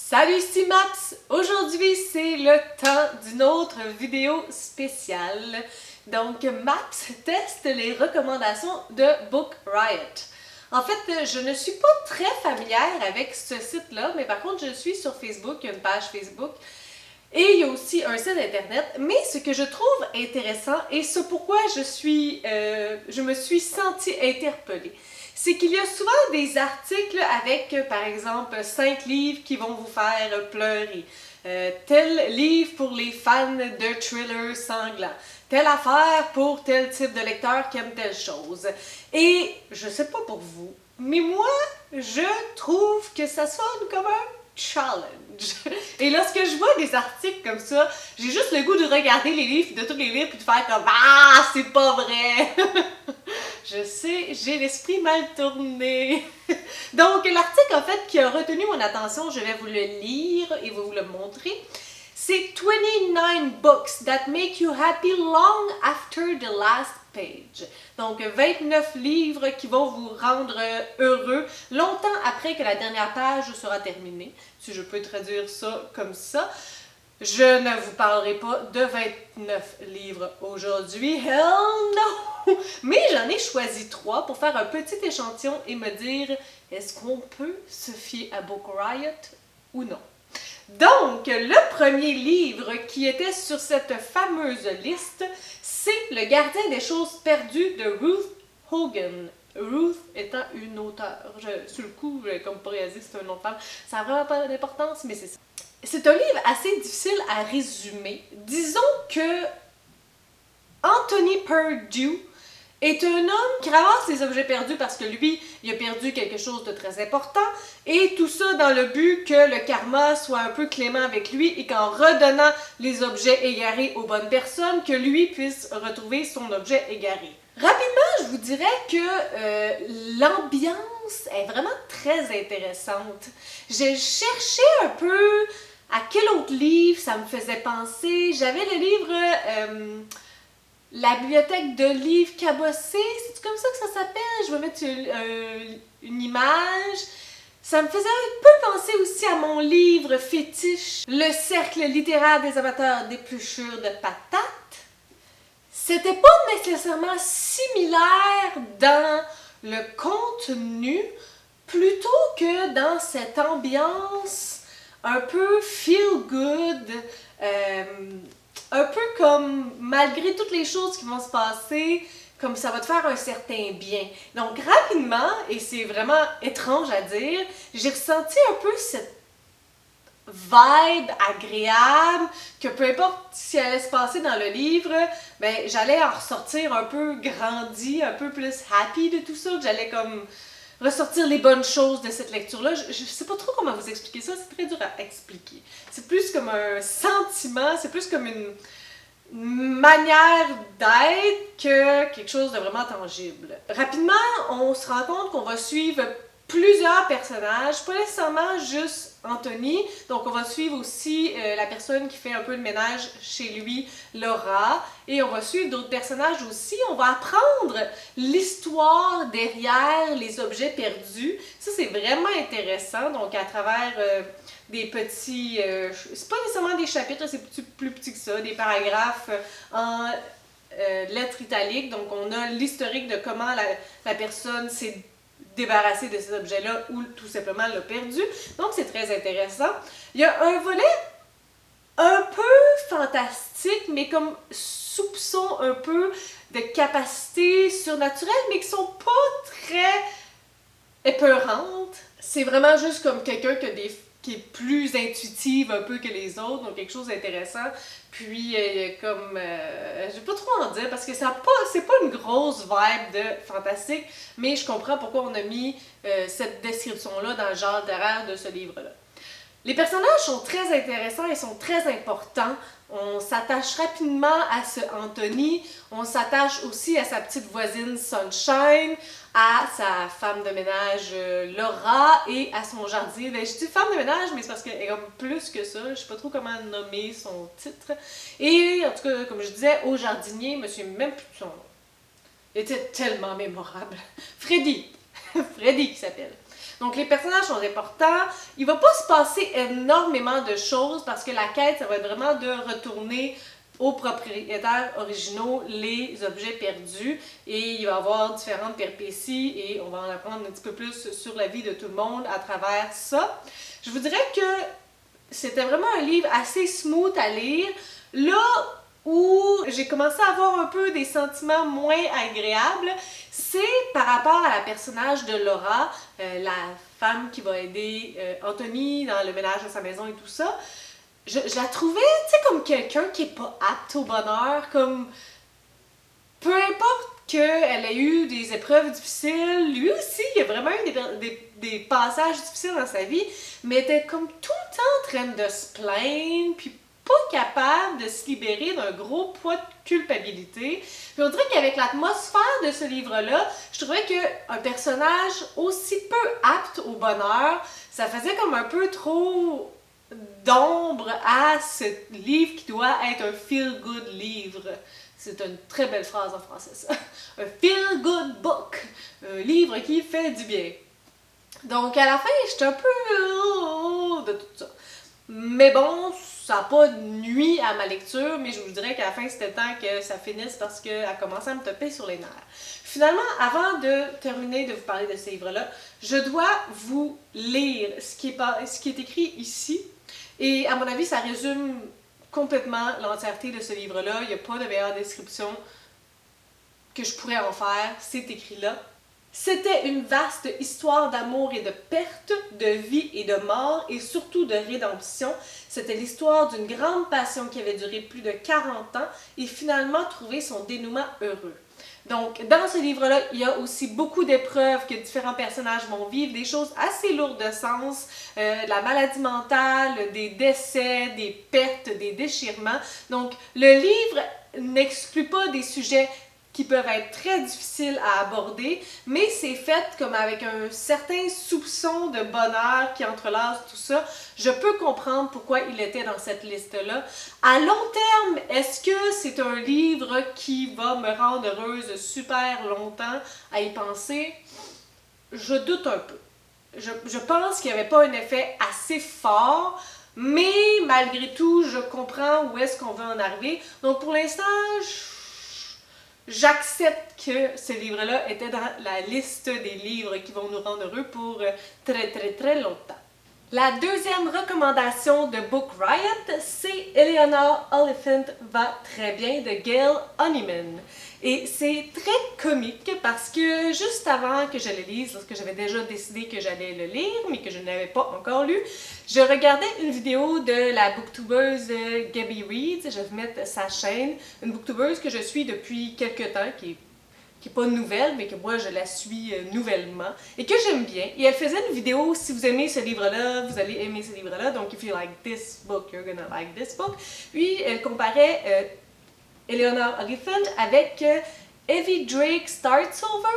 Salut, ici Maps! Aujourd'hui, c'est le temps d'une autre vidéo spéciale. Donc, Maps teste les recommandations de Book Riot. En fait, je ne suis pas très familière avec ce site-là, mais par contre, je suis sur Facebook, il y a une page Facebook, et il y a aussi un site internet. Mais ce que je trouve intéressant, et ce pourquoi je me suis sentie interpellée, c'est qu'il y a souvent des articles avec, par exemple, 5 livres qui vont vous faire pleurer. Tel livre pour les fans de thrillers sanglants. Telle affaire pour tel type de lecteur qui aime telle chose. Et je sais pas pour vous, mais moi, je trouve que ça sonne comme un challenge. Et lorsque je vois des articles comme ça, j'ai juste le goût de regarder les livres, de tous les livres, puis de faire comme « Ah, c'est pas vrai! » Je sais, j'ai l'esprit mal tourné. Donc, l'article, en fait, qui a retenu mon attention, je vais vous le lire et vous le montrer. C'est 29 books that make you happy long after the last page. Donc, 29 livres qui vont vous rendre heureux longtemps après que la dernière page sera terminée. Si je peux traduire ça comme ça. Je ne vous parlerai pas de 29 livres aujourd'hui, hell no! Mais j'en ai choisi 3 pour faire un petit échantillon et me dire est-ce qu'on peut se fier à Book Riot ou non. Donc, le premier livre qui était sur cette fameuse liste, c'est Le gardien des choses perdues de Ruth Hogan. Ruth étant une auteure. Sur le coup, comme pour réaliser que c'est un nom de femme, ça n'a vraiment pas d'importance, mais c'est ça. C'est un livre assez difficile à résumer. Disons que Anthony Perdue est un homme qui ramasse les objets perdus parce que lui, il a perdu quelque chose de très important et tout ça dans le but que le karma soit un peu clément avec lui et qu'en redonnant les objets égarés aux bonnes personnes, que lui puisse retrouver son objet égaré. Rapidement, je vous dirais que l'ambiance est vraiment très intéressante. J'ai cherché un peu à quel autre livre ça me faisait penser. J'avais le livre La bibliothèque de livres cabossés, c'est comme ça que ça s'appelle? Je vais mettre une image. Ça me faisait un peu penser aussi à mon livre fétiche, Le cercle littéraire des amateurs d'épluchures de patates. C'était pas nécessairement similaire dans le contenu, plutôt que dans cette ambiance un peu feel good, un peu comme malgré toutes les choses qui vont se passer, comme ça va te faire un certain bien. Donc rapidement, et c'est vraiment étrange à dire, j'ai ressenti un peu cette vibe agréable, que peu importe ce qui allait se passer dans le livre, ben j'allais en ressortir un peu grandi, un peu plus happy de tout ça, que j'allais comme ressortir les bonnes choses de cette lecture-là. Je sais pas trop comment vous expliquer ça, c'est très dur à expliquer. C'est plus comme un sentiment, c'est plus comme une manière d'être que quelque chose de vraiment tangible. Rapidement, on se rend compte qu'on va suivre plusieurs personnages, pas nécessairement juste Anthony, donc on va suivre aussi la personne qui fait un peu de ménage chez lui, Laura, et on va suivre d'autres personnages aussi. On va apprendre l'histoire derrière les objets perdus. Ça, c'est vraiment intéressant, donc à travers des petits... c'est pas nécessairement des chapitres, c'est plus petit que ça, des paragraphes en lettres italiques, donc on a l'historique de comment la personne s'est débarrasser de cet objet-là ou tout simplement l'a perdu. Donc, c'est très intéressant. Il y a un volet un peu fantastique, mais comme soupçon un peu de capacités surnaturelles, mais qui sont pas très épeurantes. C'est vraiment juste comme quelqu'un qui est plus intuitive un peu que les autres, donc quelque chose d'intéressant. Puis, je vais pas trop en dire parce que c'est pas une grosse vibe de fantastique, mais je comprends pourquoi on a mis cette description-là dans le genre littéraire de ce livre-là. Les personnages sont très intéressants et sont très importants. On s'attache rapidement à ce Anthony, on s'attache aussi à sa petite voisine Sunshine, à sa femme de ménage Laura et à son jardinier. Ben, je dis femme de ménage, mais c'est parce qu'elle est comme plus que ça. Je sais pas trop comment nommer son titre. Et en tout cas, comme je disais, au jardinier, je me souviens même plus de son nom. Il était tellement mémorable. Freddy. Freddy qui s'appelle. Donc les personnages sont importants. Il va pas se passer énormément de choses parce que la quête, ça va être vraiment de retourner aux propriétaires originaux les objets perdus et il va y avoir différentes péripéties et on va en apprendre un petit peu plus sur la vie de tout le monde à travers ça. Je vous dirais que c'était vraiment un livre assez smooth à lire. Là où j'ai commencé à avoir un peu des sentiments moins agréables, c'est par rapport à la personnage de Laura, la femme qui va aider Anthony dans le ménage de sa maison et tout ça. Je la trouvais, tu sais, comme quelqu'un qui est pas apte au bonheur, comme peu importe qu'elle ait eu des épreuves difficiles, lui aussi, il a vraiment eu des passages difficiles dans sa vie, mais elle était comme tout le temps en train de se plaindre, puis pas capable de se libérer d'un gros poids de culpabilité. Puis on dirait qu'avec l'atmosphère de ce livre-là, je trouvais qu'un personnage aussi peu apte au bonheur, ça faisait comme un peu trop d'ombre à ce livre qui doit être un feel-good livre. C'est une très belle phrase en français, ça. Un feel-good book. Un livre qui fait du bien. Donc, à la fin, j'étais un peu de tout ça. Mais bon, ça n'a pas nuit à ma lecture, mais je vous dirais qu'à la fin, c'était temps que ça finisse parce qu'elle a commencé à me taper sur les nerfs. Finalement, avant de terminer de vous parler de ce livre-là, je dois vous lire ce qui est écrit ici. Et à mon avis, ça résume complètement l'entièreté de ce livre-là. Il n'y a pas de meilleure description que je pourrais en faire. C'est écrit là. C'était une vaste histoire d'amour et de perte, de vie et de mort, et surtout de rédemption. C'était l'histoire d'une grande passion qui avait duré plus de 40 ans et finalement trouvé son dénouement heureux. Donc, dans ce livre-là, il y a aussi beaucoup d'épreuves que différents personnages vont vivre, des choses assez lourdes de sens, de la maladie mentale, des décès, des pertes, des déchirements. Donc, le livre n'exclut pas des sujets qui peuvent être très difficiles à aborder, mais c'est fait comme avec un certain soupçon de bonheur qui entrelace tout ça. Je peux comprendre pourquoi il était dans cette liste-là. À long terme, est-ce que c'est un livre qui va me rendre heureuse super longtemps à y penser? Je doute un peu. Je pense qu'il n'y avait pas un effet assez fort, mais malgré tout, je comprends où est-ce qu'on veut en arriver. Donc pour l'instant, j'accepte que ce livre-là était dans la liste des livres qui vont nous rendre heureux pour très longtemps. La deuxième recommandation de Book Riot, c'est Eleanor Oliphant va très bien de Gail Honeyman. Et c'est très comique parce que juste avant que je le lise, lorsque j'avais déjà décidé que j'allais le lire, mais que je n'avais pas encore lu, je regardais une vidéo de la booktubeuse Gabby Reed, je vais vous mettre sa chaîne, une booktubeuse que je suis depuis quelques temps, qui est pas nouvelle, mais que moi je la suis nouvellement, et que j'aime bien. Et elle faisait une vidéo, si vous aimez ce livre-là, vous allez aimer ce livre-là, donc if you like this book, you're gonna like this book. Puis elle comparait Eleanor Oliphant avec Evie Drake Startsover.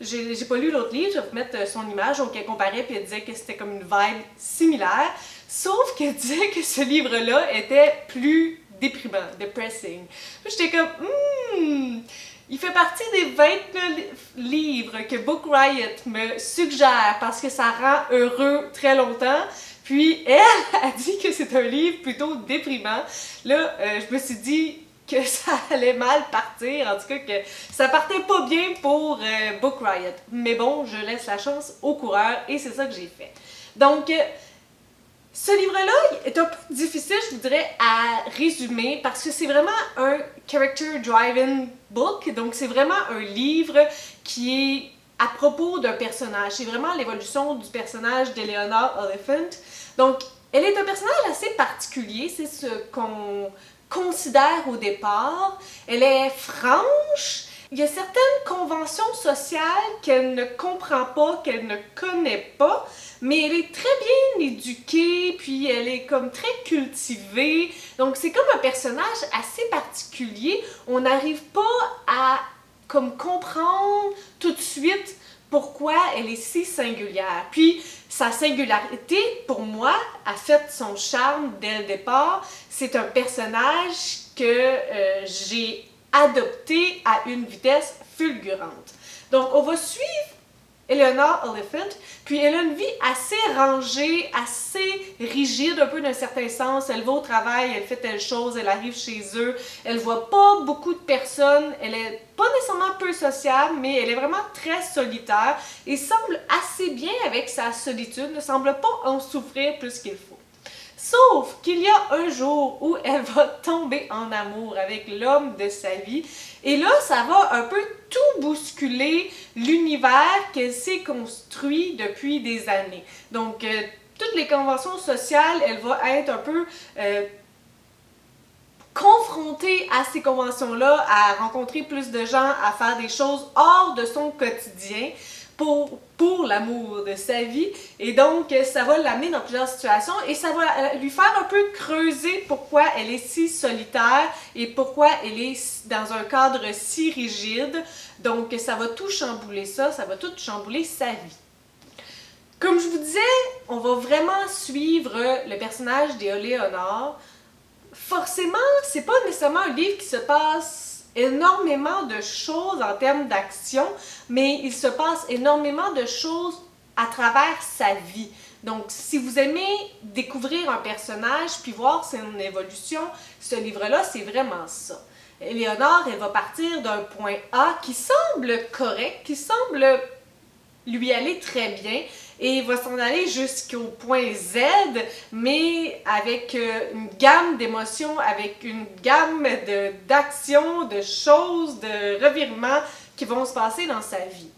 J'ai pas lu l'autre livre, je vais vous mettre son image, donc elle comparait puis elle disait que c'était comme une vibe similaire, sauf qu'elle disait que ce livre-là était plus déprimant, depressing. J'étais comme, il fait partie des 29 livres que Book Riot me suggère parce que ça rend heureux très longtemps. Puis elle a dit que c'est un livre plutôt déprimant. Là, je me suis dit que ça allait mal partir, en tout cas que ça partait pas bien pour Book Riot. Mais bon, je laisse la chance au coureur et c'est ça que j'ai fait. Donc, ce livre-là est un peu difficile, je vous dirais, à résumer parce que c'est vraiment un character-driven book. Donc, c'est vraiment un livre qui est à propos d'un personnage. C'est vraiment l'évolution du personnage d'Eleanor Oliphant. Donc, elle est un personnage assez particulier, c'est ce qu'on considère au départ. Elle est franche. Il y a certaines conventions sociales qu'elle ne comprend pas, qu'elle ne connaît pas, mais elle est très bien éduquée, puis elle est comme très cultivée. Donc c'est comme un personnage assez particulier. On n'arrive pas à comme comprendre tout de suite pourquoi elle est si singulière. Puis sa singularité, pour moi, a fait son charme dès le départ. C'est un personnage que j'ai adopté à une vitesse fulgurante. Donc, on va suivre Eleanor Oliphant, puis elle a une vie assez rangée, assez rigide, un peu d'un certain sens. Elle va au travail, elle fait telle chose, elle arrive chez eux, elle voit pas beaucoup de personnes, elle est pas nécessairement peu sociable, mais elle est vraiment très solitaire et semble assez bien avec sa solitude, ne semble pas en souffrir plus qu'il faut. Sauf qu'il y a un jour où elle va tomber en amour avec l'homme de sa vie. Et là, ça va un peu tout bousculer l'univers qu'elle s'est construit depuis des années. Donc, toutes les conventions sociales, elle va être un peu confrontée à ces conventions-là, à rencontrer plus de gens, à faire des choses hors de son quotidien pour l'amour de sa vie. Et donc, ça va l'amener dans plusieurs situations et ça va lui faire un peu creuser pourquoi elle est si solitaire et pourquoi elle est dans un cadre si rigide. Donc, ça va tout chambouler ça va tout chambouler sa vie. Comme je vous disais, on va vraiment suivre le personnage d'Éléonore. Forcément, c'est pas nécessairement un livre qui se passe énormément de choses en termes d'action, mais il se passe énormément de choses à travers sa vie. Donc, si vous aimez découvrir un personnage puis voir son évolution, ce livre-là, c'est vraiment ça. Éléonore, elle va partir d'un point A qui semble correct, qui semble lui aller très bien, et va s'en aller jusqu'au point Z, mais avec une gamme d'émotions, avec une gamme d'actions, de choses, de revirements qui vont se passer dans sa vie.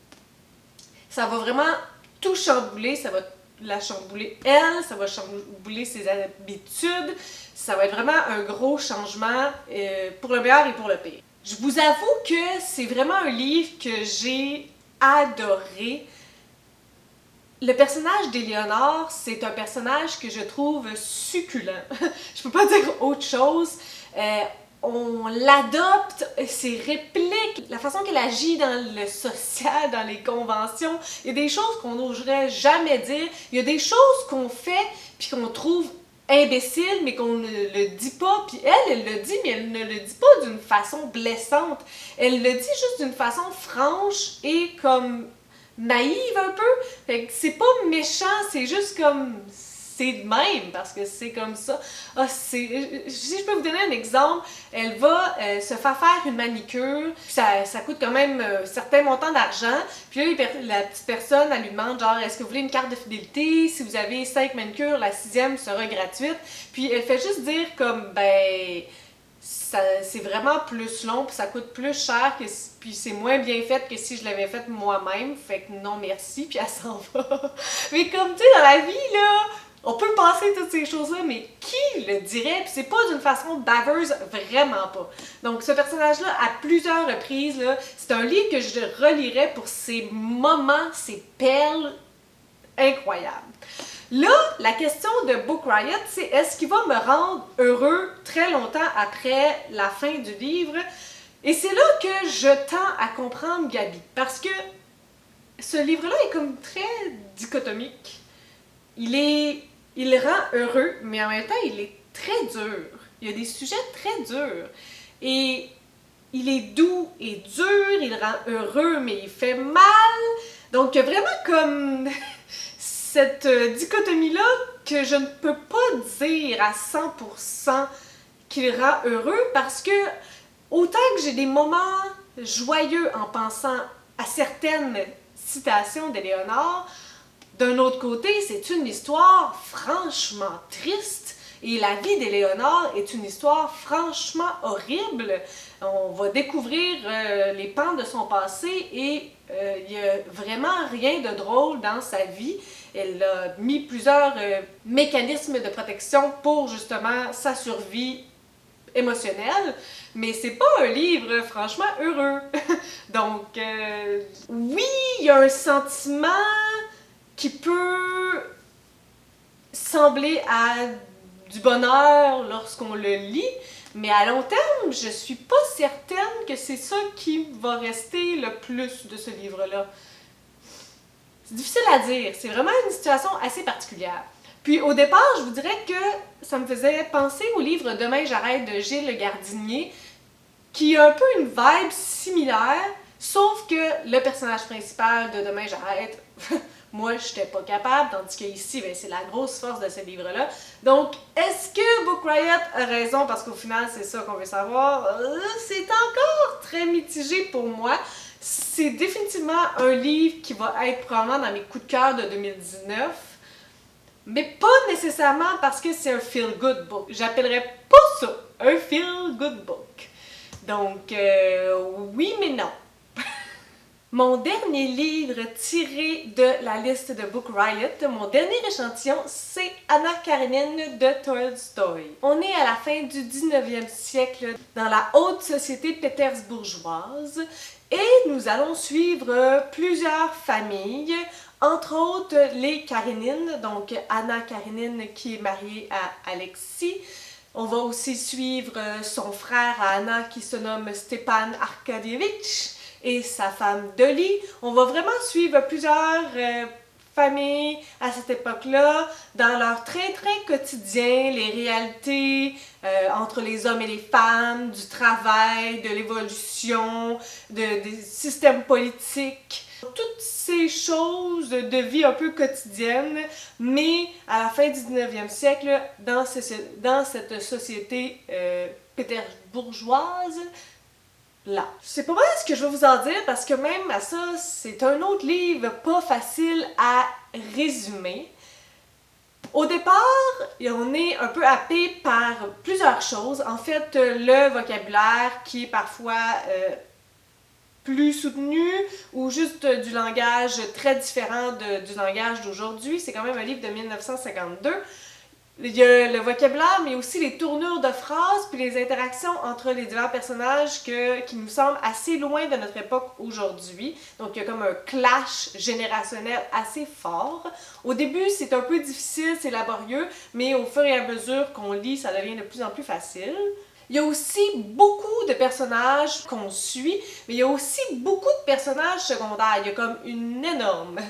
Ça va vraiment tout chambouler, ça va la chambouler elle, ça va chambouler ses habitudes, ça va être vraiment un gros changement pour le meilleur et pour le pire. Je vous avoue que c'est vraiment un livre que j'ai adoré. Le personnage d'Éléonore, c'est un personnage que je trouve succulent. Je peux pas dire autre chose. On l'adopte, ses répliques, la façon qu'elle agit dans le social, dans les conventions. Il y a des choses qu'on n'oserait jamais dire. Il y a des choses qu'on fait puis qu'on trouve imbéciles, mais qu'on ne le dit pas. Puis elle le dit, mais elle ne le dit pas d'une façon blessante. Elle le dit juste d'une façon franche et comme naïve un peu. Fait que c'est pas méchant, c'est juste comme c'est de même parce que c'est comme ça. Ah, si je peux vous donner un exemple, elle va se faire faire une manicure, ça coûte quand même un certain montant d'argent. Puis là, la petite personne, elle lui demande genre, est-ce que vous voulez une carte de fidélité? Si vous avez 5 manicures, la 6e sera gratuite. Puis elle fait juste dire comme, ben, c'est vraiment plus long, puis ça coûte plus cher, puis c'est moins bien fait que si je l'avais fait moi-même. Fait que non merci, puis elle s'en va. Mais comme tu sais, dans la vie, là, on peut penser toutes ces choses-là, mais qui le dirait? Puis c'est pas d'une façon baveuse, vraiment pas. Donc ce personnage-là, à plusieurs reprises, là, c'est un livre que je relirais pour ces moments, ces perles incroyables. Là, la question de Book Riot, c'est est-ce qu'il va me rendre heureux très longtemps après la fin du livre? Et c'est là que je tends à comprendre Gabi, parce que ce livre-là est comme très dichotomique. Il rend heureux, mais en même temps, il est très dur. Il y a des sujets très durs. Et il est doux et dur, il rend heureux, mais il fait mal. Donc, il y a vraiment comme cette dichotomie-là que je ne peux pas dire à 100% qu'il rend heureux parce que autant que j'ai des moments joyeux en pensant à certaines citations d'Éléonore, d'un autre côté, c'est une histoire franchement triste et la vie d'Éléonore est une histoire franchement horrible. On va découvrir les pans de son passé et il n'y a vraiment rien de drôle dans sa vie. Elle a mis plusieurs mécanismes de protection pour justement sa survie émotionnelle, mais c'est pas un livre franchement heureux. Donc, oui, il y a un sentiment qui peut sembler à du bonheur lorsqu'on le lit, mais à long terme, je suis pas certaine que c'est ça qui va rester le plus de ce livre-là. C'est difficile à dire, c'est vraiment une situation assez particulière. Puis au départ, je vous dirais que ça me faisait penser au livre Demain j'arrête de Gilles Le Gardinier, qui a un peu une vibe similaire, Sauf que le personnage principal de Demain j'arrête, moi j'étais pas capable, tandis que ici, ben, c'est la grosse force de ce livre-là. Donc, est-ce que Book Riot a raison? Parce qu'au final, c'est ça qu'on veut savoir. C'est encore très mitigé pour moi. C'est définitivement un livre qui va être probablement dans mes coups de cœur de 2019. Mais pas nécessairement parce que c'est un feel-good book. J'appellerais pas ça un feel-good book. Donc, oui mais non. Mon dernier livre tiré de la liste de Book Riot, mon dernier échantillon, c'est Anna Karenine de Tolstoï. On est à la fin du 19e siècle dans la haute société pétersbourgeoise et nous allons suivre plusieurs familles, entre autres les Karénines, donc Anna Karenine qui est mariée à Alexis. On va aussi suivre son frère à Anna qui se nomme Stepan Arkadievitch et sa femme Dolly. On va vraiment suivre plusieurs familles à cette époque-là, dans leur train-train quotidien, les réalités entre les hommes et les femmes, du travail, de l'évolution, des systèmes politiques. Toutes ces choses de vie un peu quotidienne, mais à la fin du 19e siècle, dans cette société pétersbourgeoise, là. C'est pas mal ce que je vais vous en dire parce que même à ça, c'est un autre livre pas facile à résumer. Au départ, on est un peu happé par plusieurs choses. En fait, le vocabulaire qui est parfois plus soutenu ou juste du langage très différent du langage d'aujourd'hui. C'est quand même un livre de 1952. Il y a le vocabulaire, mais aussi les tournures de phrases puis les interactions entre les divers personnages qui nous semblent assez loin de notre époque aujourd'hui. Donc, il y a comme un clash générationnel assez fort. Au début, c'est un peu difficile, c'est laborieux, mais au fur et à mesure qu'on lit, ça devient de plus en plus facile. Il y a aussi beaucoup de personnages qu'on suit, mais il y a aussi beaucoup de personnages secondaires. Il y a comme une énorme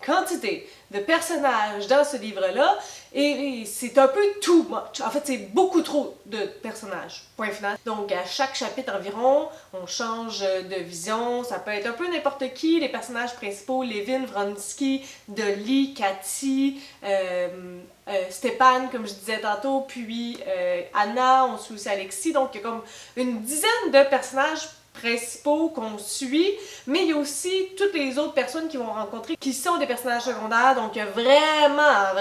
quantité de personnages dans ce livre-là, et c'est un peu too much. En fait, c'est beaucoup trop de personnages. Point final. Donc, à chaque chapitre environ, on change de vision. Ça peut être un peu n'importe qui. Les personnages principaux, Levin, Vronsky, Dolly, Cathy, Stepan, comme je disais tantôt, puis Anna, on suit aussi Alexis. Donc, il y a comme une dizaine de personnages principaux qu'on suit, mais il y a aussi toutes les autres personnes qu'ils vont rencontrer qui sont des personnages secondaires, donc il y a vraiment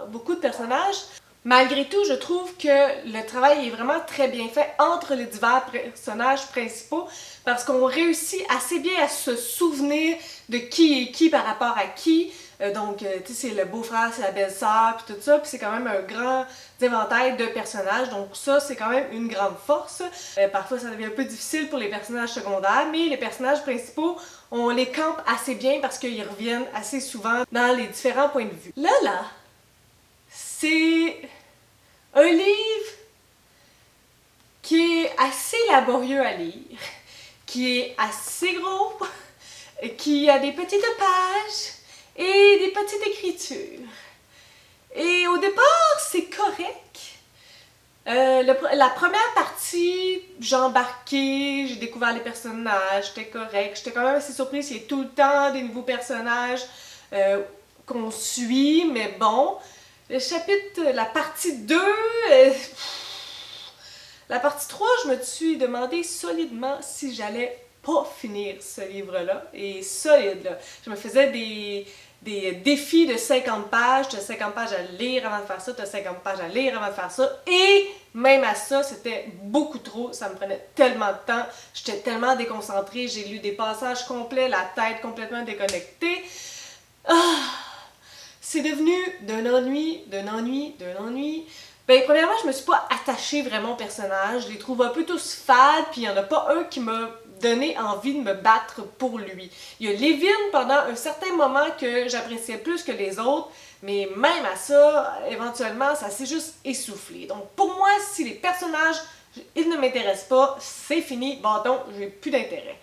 beaucoup de personnages. Malgré tout, je trouve que le travail est vraiment très bien fait entre les divers personnages principaux parce qu'on réussit assez bien à se souvenir de qui est qui par rapport à qui. Donc, tu sais, c'est le beau-frère, c'est la belle-sœur, puis tout ça, puis c'est quand même un grand éventail de personnages, donc ça, c'est quand même une grande force. Parfois, ça devient un peu difficile pour les personnages secondaires, mais les personnages principaux, on les campe assez bien parce qu'ils reviennent assez souvent dans les différents points de vue. Là, c'est un livre qui est assez laborieux à lire, qui est assez gros, qui a des petites pages, et des petites écritures. Et au départ, c'est correct. La première partie, j'ai embarqué, j'ai découvert les personnages, j'étais correct. J'étais quand même assez surprise, il y a tout le temps des nouveaux personnages qu'on suit, mais bon. La partie 2, la partie 3, je me suis demandé solidement si j'allais pas finir ce livre-là. Et solide, là. Je me faisais des défis de 50 pages, tu as 50 pages à lire avant de faire ça, tu as 50 pages à lire avant de faire ça, et même à ça, c'était beaucoup trop, ça me prenait tellement de temps, j'étais tellement déconcentrée, j'ai lu des passages complets, la tête complètement déconnectée. C'est devenu d'un ennui. Ben, premièrement, je me suis pas attachée vraiment au personnage, je les trouve un peu tous fades, puis il y en a pas un qui m'a donné envie de me battre pour lui. Il y a Levin pendant un certain moment que j'appréciais plus que les autres, mais même à ça, éventuellement, ça s'est juste essoufflé. Donc pour moi, si les personnages, ils ne m'intéressent pas, c'est fini, bâton, j'ai plus d'intérêt.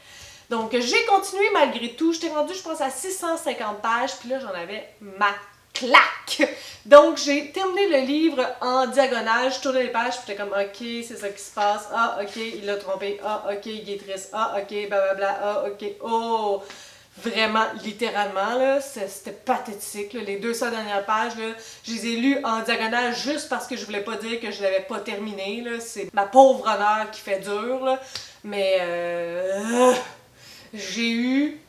Donc j'ai continué malgré tout, j'étais rendue, je pense, à 650 pages, puis là j'en avais ma clac! Donc, j'ai terminé le livre en diagonale, je tournais les pages, puis j'étais comme, ok, c'est ça qui se passe, ah, ok, il l'a trompé, ah, ok, il est triste, ah, ok, blablabla, ah, ok, oh! Vraiment, littéralement, là, c'était pathétique, là. Les 200 dernières pages, là, je les ai lues en diagonale juste parce que je voulais pas dire que je l'avais pas terminé, là. C'est ma pauvre honneur qui fait dur, là. Mais, j'ai eu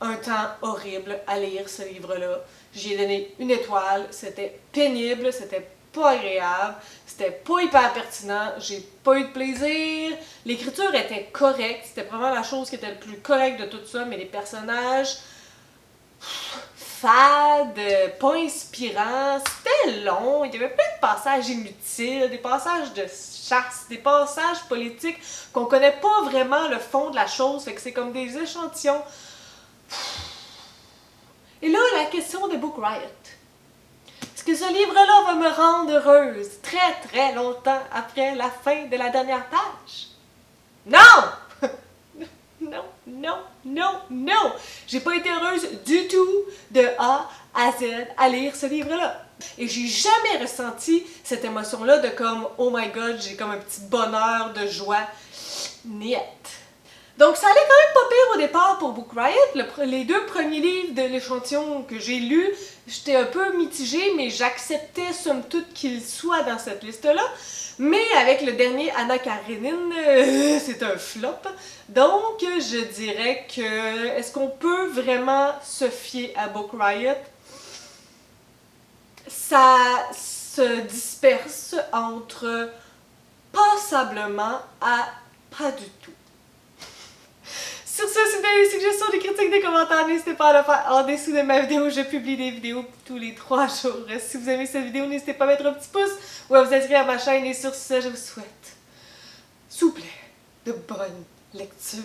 un temps horrible à lire ce livre-là. J'y ai donné 1 étoile, c'était pénible, c'était pas agréable, c'était pas hyper pertinent, j'ai pas eu de plaisir. L'écriture était correcte, c'était vraiment la chose qui était le plus correcte de tout ça, mais les personnages fades, pas inspirants, c'était long, il y avait plein de passages inutiles, des passages de chasse, des passages politiques qu'on connaît pas vraiment le fond de la chose, fait que c'est comme des échantillons. Et là, la question de Book Riot. Est-ce que ce livre-là va me rendre heureuse très très longtemps après la fin de la dernière page? Non! Non, non, non, non! J'ai pas été heureuse du tout de A à Z à lire ce livre-là. Et j'ai jamais ressenti cette émotion-là de comme, oh my god, j'ai comme un petit bonheur de joie. Niet. Donc, ça allait quand même pas pire au départ pour Book Riot. Les 2 premiers livres de l'échantillon que j'ai lus, j'étais un peu mitigée, mais j'acceptais somme toute qu'ils soient dans cette liste-là. Mais avec le dernier, Anna Karenine, c'est un flop. Donc, je dirais que est-ce qu'on peut vraiment se fier à Book Riot? Ça se disperse entre passablement à pas du tout. Sur ce, si vous avez des suggestions, des critiques, des commentaires, n'hésitez pas à le faire en dessous de ma vidéo. Je publie des vidéos tous les 3 jours. Si vous aimez cette vidéo, n'hésitez pas à mettre un petit pouce ou à vous inscrire à ma chaîne. Et sur ce, je vous souhaite, s'il vous plaît, de bonnes lectures.